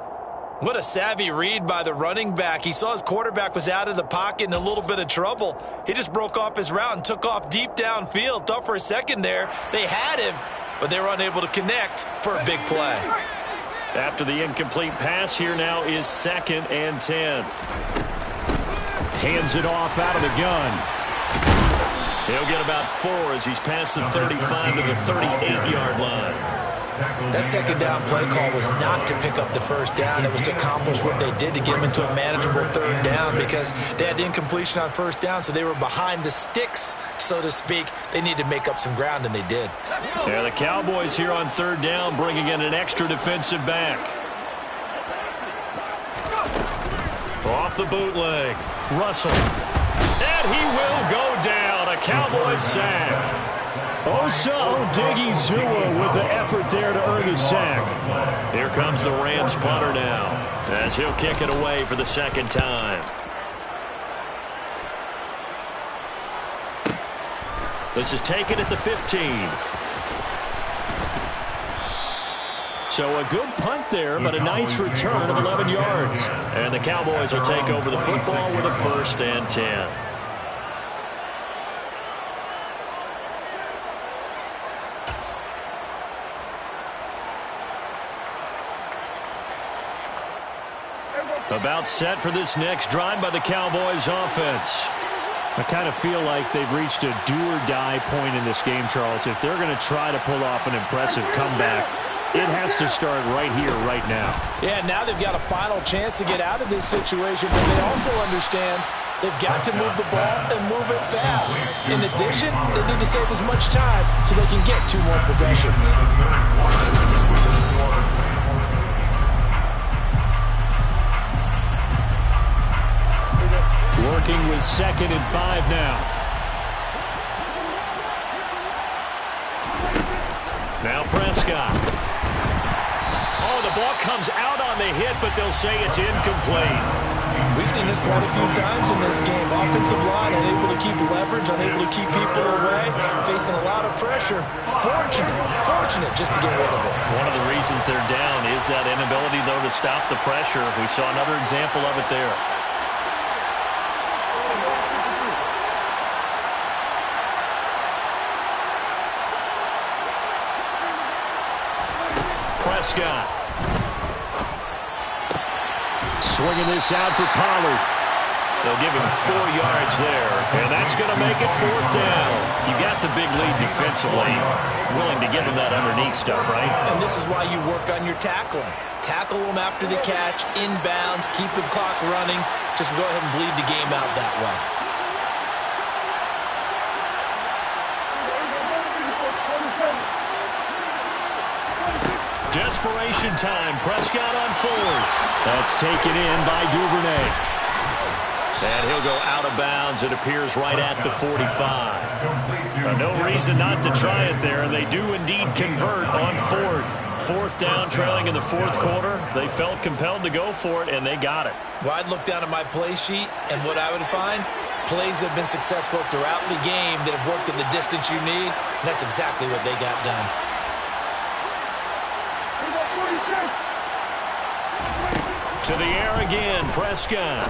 What a savvy read by the running back. He saw his quarterback was out of the pocket in a little bit of trouble. He just broke off his route and took off deep downfield. Thought for a second there they had him, but they were unable to connect for a big play. After the incomplete pass, here now is 2nd and 10. Hands it off out of the gun. He'll get about 4 as he's past the 35 to the 38-yard line. That second down play call was not to pick up the first down. It was to accomplish what they did to get them into a manageable 3rd down because they had incompletion on 1st down, so they were behind the sticks, so to speak. They needed to make up some ground, and they did. Yeah, the Cowboys here on 3rd down bringing in an extra defensive back. Off the bootleg. Russell. And he will go down. A Cowboys sack. Osa Odighizuwa with the effort there to earn the sack. Here comes the Rams punter now as he'll kick it away for the 2nd time. This is taken at the 15. So a good punt there, but a nice return of 11 yards. And the Cowboys will take over the football with a 1st and 10. About set for this next drive by the Cowboys offense. I kind of feel like they've reached a do-or-die point in this game, Charles. If they're going to try to pull off an impressive comeback, it has to start right here, right now. Yeah, now they've got a final chance to get out of this situation, but they also understand they've got to move the ball and move it fast. In addition, they need to save as much time so they can get 2 more possessions. Working with 2nd and 5 now. Now Prescott. Oh, the ball comes out on the hit, but they'll say it's incomplete. We've seen this quite a few times in this game. Offensive line unable to keep leverage, unable to keep people away, facing a lot of pressure. Fortunate just to get rid of it. One of the reasons they're down is that inability, though, to stop the pressure. We saw another example of it there. Prescott. Swinging this out for Pollard. They'll give him 4 yards there, and that's going to make it 4th down. You got the big lead defensively. Willing to give him that underneath stuff, right? And this is why you work on your tackling. Tackle them after the catch, inbounds, keep the clock running. Just go ahead and bleed the game out that way. Desperation time. Prescott on 4th. That's taken in by Duvernay. And he'll go out of bounds. It appears right at the 45. No reason not to try it there, and they do indeed convert on 4th. 4th down, trailing in the 4th quarter. They felt compelled to go for it, and they got it. Well, I'd look down at my play sheet, and what I would find, plays have been successful throughout the game that have worked at the distance you need, and that's exactly what they got done. To the air again, Prescott.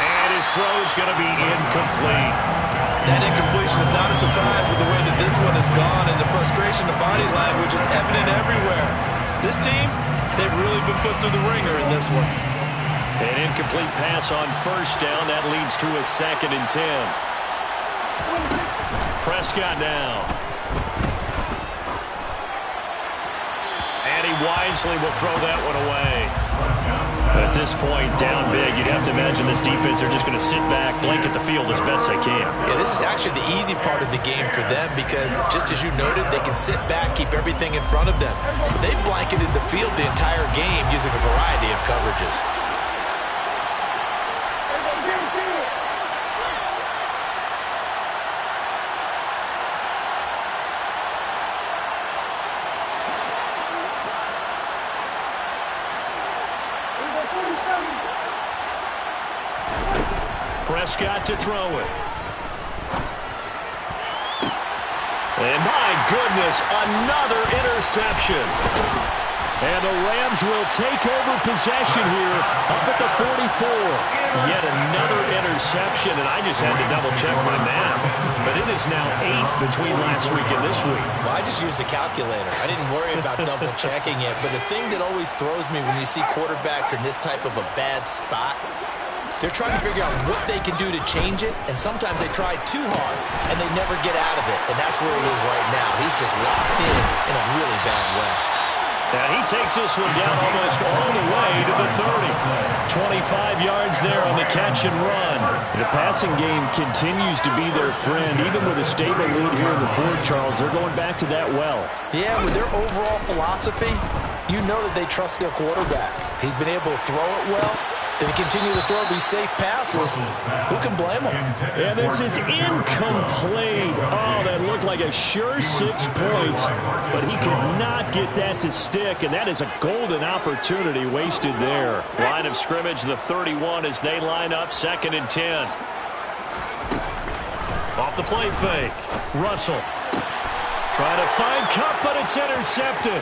And his throw's going to be incomplete. That incompletion is not a surprise with the way that this one has gone, and the frustration of body language is evident everywhere. This team, they've really been put through the ringer in this one. An incomplete pass on 1st down. That leads to a 2nd and 10. Prescott now. And he wisely will throw that one away. At this point, down big, you'd have to imagine this defense are just going to sit back, blanket the field as best they can. Yeah, this is actually the easy part of the game for them because, just as you noted, they can sit back, keep everything in front of them. But they've blanketed the field the entire game using a variety of coverages. Prescott to throw it. And my goodness, another interception. And the Rams will take over possession here up at the 44. Yet another interception, and I just had to double-check my math. But it is now 8 between last week and this week. Well, I just used a calculator. I didn't worry about double-checking it. But the thing that always throws me when you see quarterbacks in this type of a bad spot, they're trying to figure out what they can do to change it, and sometimes they try too hard, and they never get out of it. And that's where he is right now. He's just locked in a really bad way. And he takes this one down almost all the way to the 30. 25 yards there on the catch and run. The passing game continues to be their friend. Even with a stable lead here in the fourth, Charles, they're going back to that well. Yeah, with their overall philosophy, you know that they trust their quarterback. He's been able to throw it well. They continue to throw these safe passes. Who can blame them? And this is incomplete. Oh, that looked like a sure 6 points, but he could not get that to stick, and that is a golden opportunity wasted there. Line of scrimmage, the 31 as they line up 2nd and 10. Off the play fake. Russell trying to find Cup, but it's intercepted.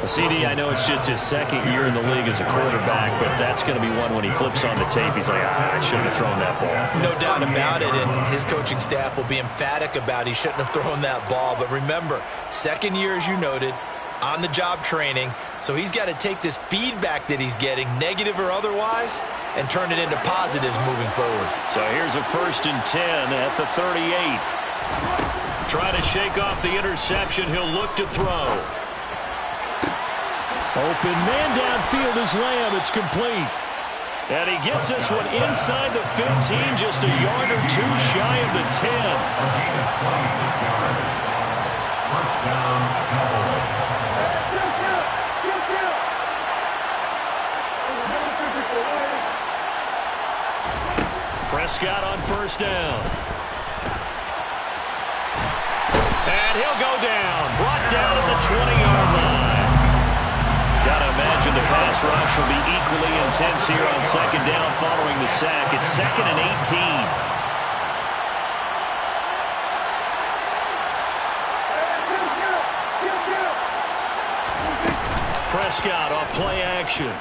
CD, I know it's just his 2nd year in the league as a quarterback, but that's going to be one when he flips on the tape. He's like, I shouldn't have thrown that ball. No doubt about it, and his coaching staff will be emphatic about he shouldn't have thrown that ball. But remember, 2nd year, as you noted, on-the-job training, so he's got to take this feedback that he's getting, negative or otherwise, and turn it into positives moving forward. So here's a 1st and 10 at the 38. Trying to shake off the interception. He'll look to throw. Open man downfield is Lamb. It's complete. And he gets this one inside the 15, just a yard or 2 shy of the 10. First down, Cowboys. Prescott on 1st down. And he'll go down. Brought down at the 20-yard line. Got to imagine the pass rush will be equally intense here on 2nd down following the sack. It's 2nd and 18. Prescott off play action.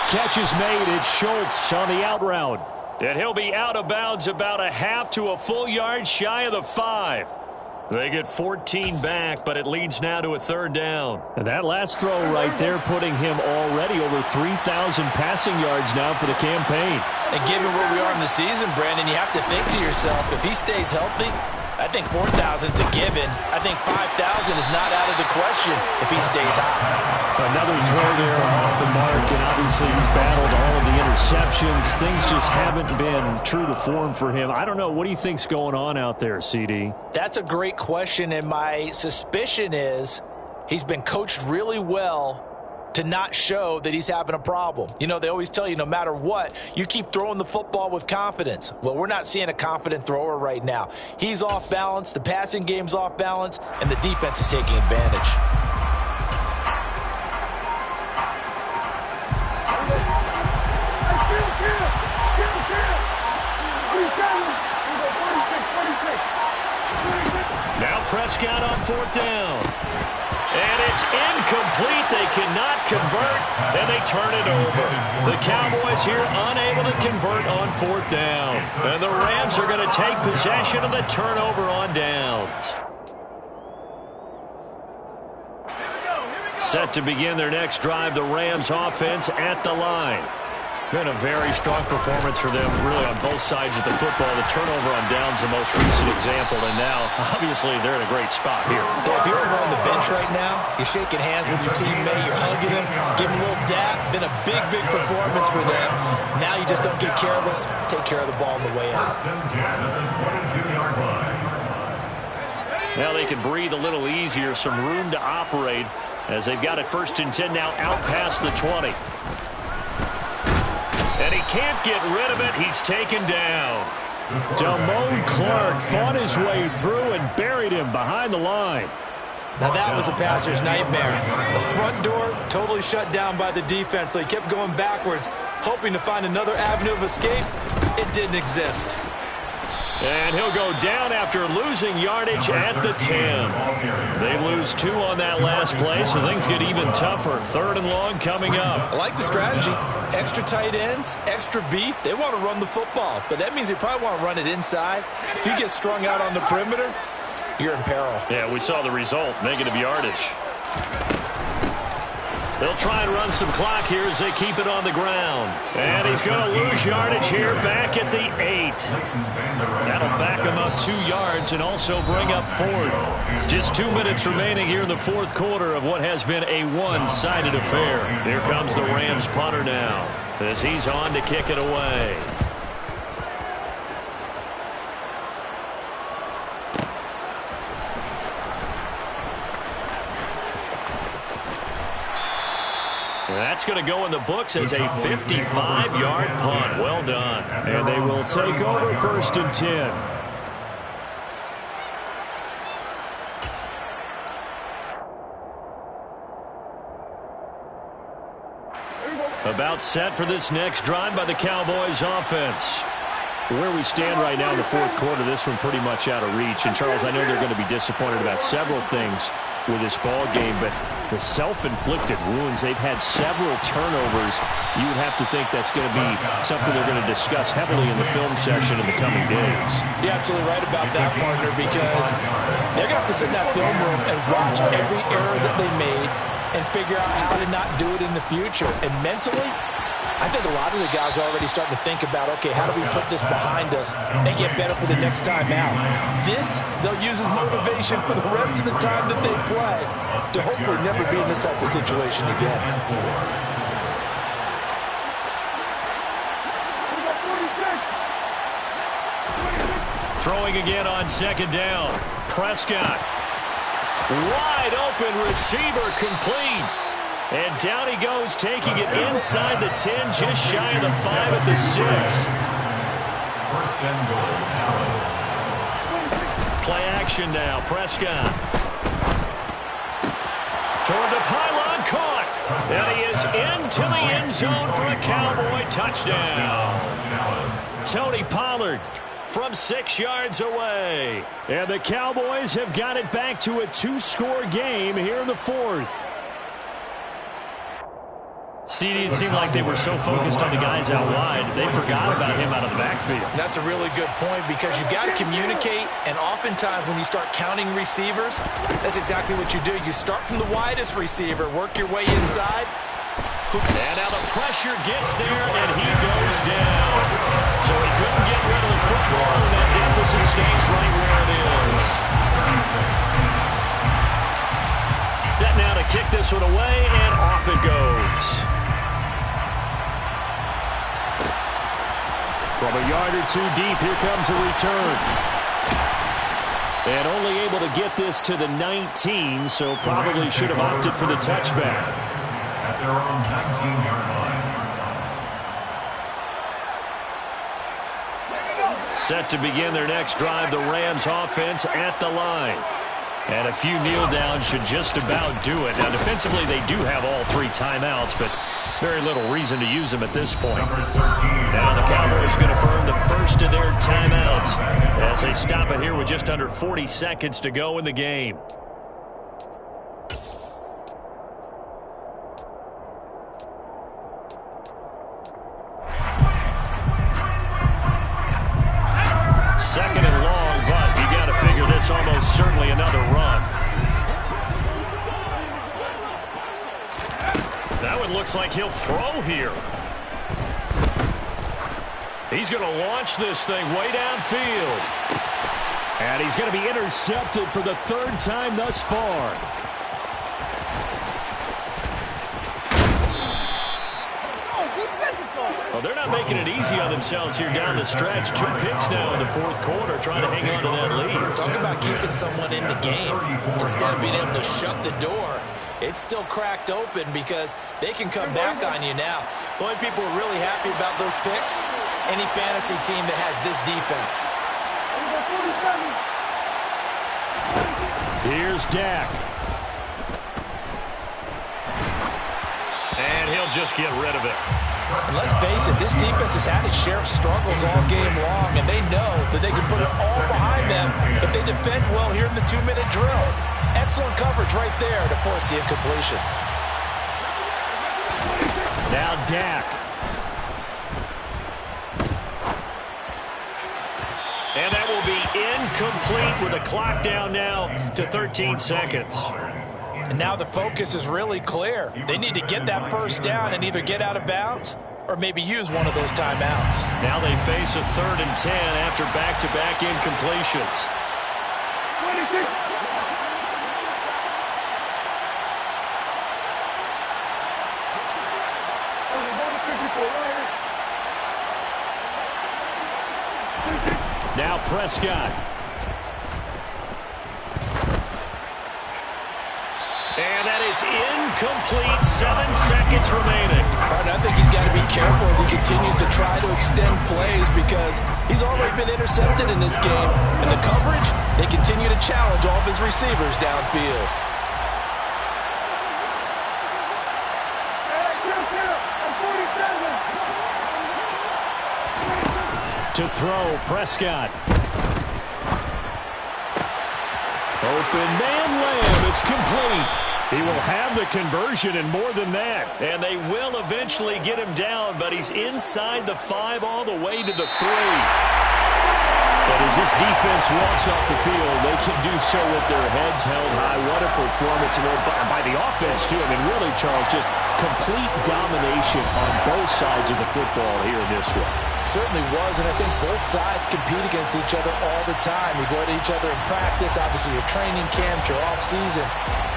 Catch is made. It's Schultz on the out route. And he'll be out of bounds about a half to a full yard shy of the 5. They get 14 back, but it leads now to a 3rd down. And that last throw right there putting him already over 3,000 passing yards now for the campaign. And given where we are in the season, Brandon, you have to think to yourself, if he stays healthy, I think 4,000 is a given. I think 5,000 is not out of the question if he stays hot. Another throw there off the mark, and obviously he's battled all of the interceptions. Things just haven't been true to form for him. I don't know. What do you think's going on out there, CD? That's a great question, and my suspicion is he's been coached really well to not show that he's having a problem. You know, they always tell you no matter what, you keep throwing the football with confidence. Well, we're not seeing a confident thrower right now. He's off balance, the passing game's off balance, and the defense is taking advantage. Now Prescott on 4th down. And it's incomplete. They cannot convert, and they turn it over. The Cowboys here unable to convert on 4th down. And the Rams are going to take possession of the turnover on downs. Set to begin their next drive, the Rams offense at the line. Been a very strong performance for them, really, on both sides of the football. The turnover on downs, the most recent example, and now, obviously, they're in a great spot here. Yeah, if you're over on the bench right now, you're shaking hands with your teammate, you're hugging him, giving him a little dap. Been a big, big performance for them. Now you just don't get careless. Take care of the ball on the way out. Now they can breathe a little easier, some room to operate as they've got it 1st and 10 now out past the 20. And he can't get rid of it. He's taken down. Damone Clark fought his way through and buried him behind the line. Now that was a passer's nightmare. The front door totally shut down by the defense, so he kept going backwards, hoping to find another avenue of escape. It didn't exist. And he'll go down after losing yardage at the 10. They lose 2 on that last play, so things get even tougher. 3rd and long coming up. I like the strategy. Extra tight ends, extra beef. They want to run the football, but that means they probably want to run it inside. If you get strung out on the perimeter, you're in peril. Yeah, we saw the result, negative yardage. They'll try and run some clock here as they keep it on the ground. And he's going to lose yardage here back at the 8. That'll back him up 2 yards and also bring up 4th. Just 2 minutes remaining here in the 4th quarter of what has been a one-sided affair. Here comes the Rams punter now as he's on to kick it away. That's going to go in the books as a 55-yard punt. Well done. And they will take over 1st and 10. About set for this next drive by the Cowboys offense. Where we stand right now in the 4th quarter, this one pretty much out of reach. And, Charles, I know they're going to be disappointed about several things with this ball game, but the self-inflicted wounds, they've had several turnovers. You would have to think that's going to be something they're going to discuss heavily in the film session in the coming days. You're absolutely right about that, partner, because they're going to have to sit in that film room and watch every error that they made and figure out how to not do it in the future. And mentally, I think a lot of the guys are already starting to think about, okay, how do we put this behind us and get better for the next time out? This, they'll use as motivation for the rest of the time that they play to hopefully never be in this type of situation again. Throwing again on 2nd down. Prescott. Wide open receiver complete. And down he goes, taking it inside the 10, just shy of the 5 at the 6. 1st and goal, Dallas. Play action now, Prescott. Toward the pylon, caught. And he is into the end zone for a Cowboy touchdown. Tony Pollard from 6 yards away. And the Cowboys have got it back to a 2-score game here in the 4th. CD, it seemed like they were so focused on the guys out wide, they forgot about him out of the backfield. That's a really good point because you've got to communicate, and oftentimes when you start counting receivers, that's exactly what you do. You start from the widest receiver, work your way inside. And now the pressure gets there, and he goes down. So he couldn't get rid of the football, and that deficit stays right where it is. Set now to kick this one away, and off it goes. From a yard or 2 deep, here comes a return. And only able to get this to the 19, so probably should have opted for the touchback. At their own 19-yard line. Set to begin their next drive, the Rams offense at the line. And a few kneel downs should just about do it. Now, defensively, they do have all 3 timeouts, but very little reason to use them at this point. Now the Cowboys going to burn the first of their timeouts as they stop it here with just under 40 seconds to go in the game. Second and long, but you got to figure this almost certainly another run. That one looks like he'll throw here. He's going to launch this thing way downfield. And he's going to be intercepted for the 3rd time thus far. Well, they're not making it easy on themselves here down the stretch. 2 picks now in the 4th quarter, trying to hang on to that lead. Talk about keeping someone in the game instead of being able to shut the door. It's still cracked open because they can come back on you now. The only people who are really happy about those picks, any fantasy team that has this defense. Here's Dak. they'll just get rid of it. And let's face it, this defense has had its share of struggles all game long, and they know that they can put it all behind them if they defend well here in the 2-minute drill. Excellent coverage right there to force the incompletion. Now Dak. And that will be incomplete with a clock down now to 13 seconds. And now the focus is really clear. They need to get that first down and either get out of bounds or maybe use one of those timeouts. Now they face a 3rd and 10 after back-to-back incompletions. 26. Now Prescott. And that is incomplete. 7 seconds remaining. I think he's got to be careful as he continues to try to extend plays because he's already been intercepted in this game. And the coverage, they continue to challenge all of his receivers downfield. To throw, Prescott. Open man lamb, it's complete. He will have the conversion and more than that. And they will eventually get him down, but he's inside the 5 all the way to the 3. But as this defense walks off the field, they can do so with their heads held high. What a performance by the offense, too. I mean, really, Charles, just complete domination on both sides of the football here in this one. Certainly was, and I think both sides compete against each other all the time. You go at each other in practice, obviously your training camps, your off-season.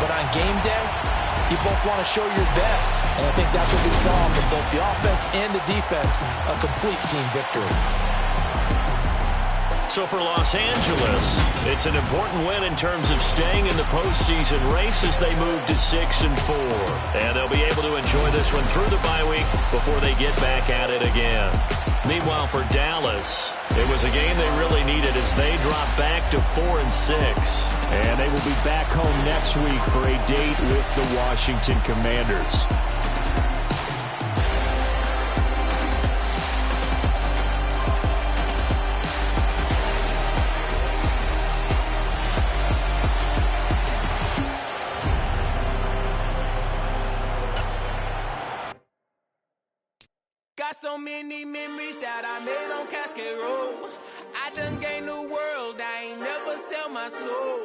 But on game day, you both want to show your best. And I think that's what we saw from both the offense and the defense, a complete team victory. So for Los Angeles, it's an important win in terms of staying in the postseason race as they move to 6-4. And they'll be able to enjoy this one through the bye week before they get back at it again. Meanwhile, for Dallas, it was a game they really needed as they drop back to 4-6. And they will be back home next week for a date with the Washington Commanders. Got so many memories that I made on Cascade Road. I done gained the world, I ain't never sell my soul.